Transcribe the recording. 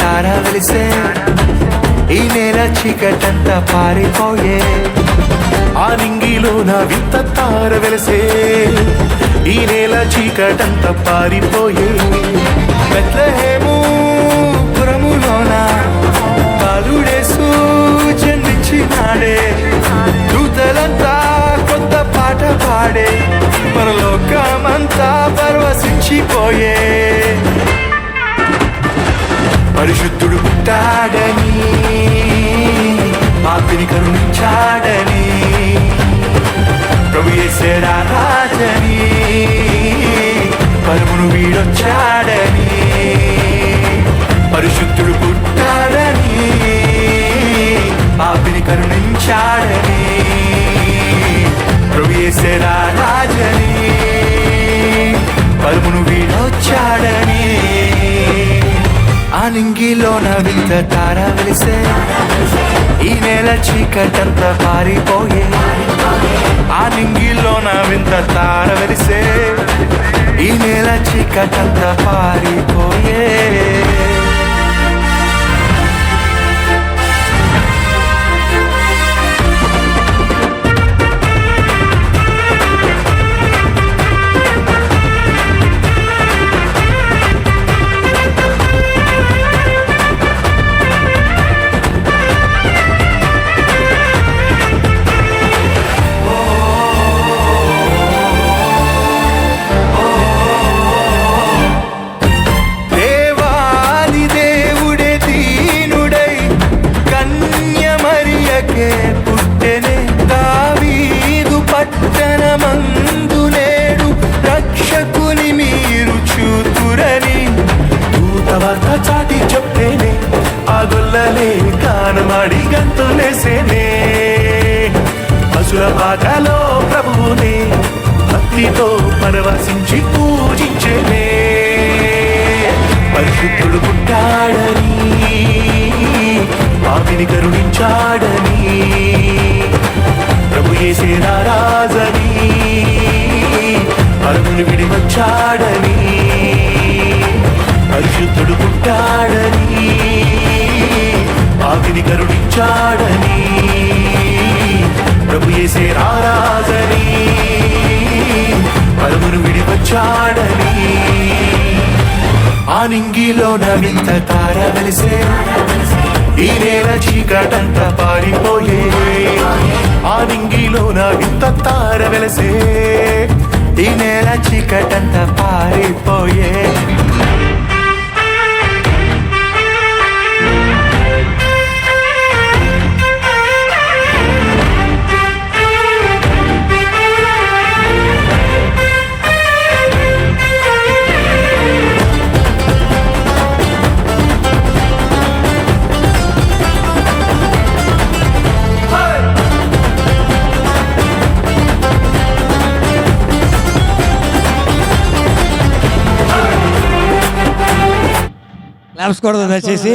తార వెలిసే, ఈ నేల చీకటంతా పారిపోయే. ఆ నింగిలో నా వింత తార వెలిసే, ఈ నేల చీకటంతా పారిపోయే. బెత్లెహేము పురములోన బాలుడేసు జన్మించినాడే, దూతలంతా కొత్త పాట పాడే, పరలోకమంతా పరవశించిపోయే. పరిశుద్ధుడు పుట్టాడని, పాపిని కరుణించాడని, ప్రభు యేసే రాజని, పరమును వీడొచ్చాడని. పరిశుద్ధుడు పుట్టాడని, పాపిని కరుణించాడని, ప్రభు యేసే రాజని, పరమును వీడొచ్చాడని. ఆ నింగిలోన వింత తార వెలిసే, ఈ నేల చీకటంతా పారిపోయే. ఆ నింగిలోన వింత తార వెలిసే, ఈ నేల చీకటంతా పారిపోయే. పుట్టెనే దావీదు పట్టణమందు నేడు రక్షకుని మీరు చూతురని, దూతవార్త చాటి చెప్పేనే, ఆ గొల్లలే కానమాడి గంతులేసేనే. పశుల పాటలో ప్రభువునే భక్తితో పరవశించి పూజించేనే. పరిశుద్ధుడు పుట్టాడని, పాపిని కరుణించాడని, ప్రభు యేసే రాజని, పరమును విడి వచ్చాడని. పరిశుద్ధుడు పుట్టాడని, పాపిని కరుణించాడని, ప్రభు యేసే రాజని, పరమును విడి వచ్చాడని. ఆ నింగిలోన వింత తార వెలిసే, ఈ నేల చీకటంతా పారిపోయే. ఆ నింగిలోన వింత తార వెలిసే, ఈ నేల చీకటంతా పారిపోయే. క్లాప్స్ కొడదాం దయచేసి.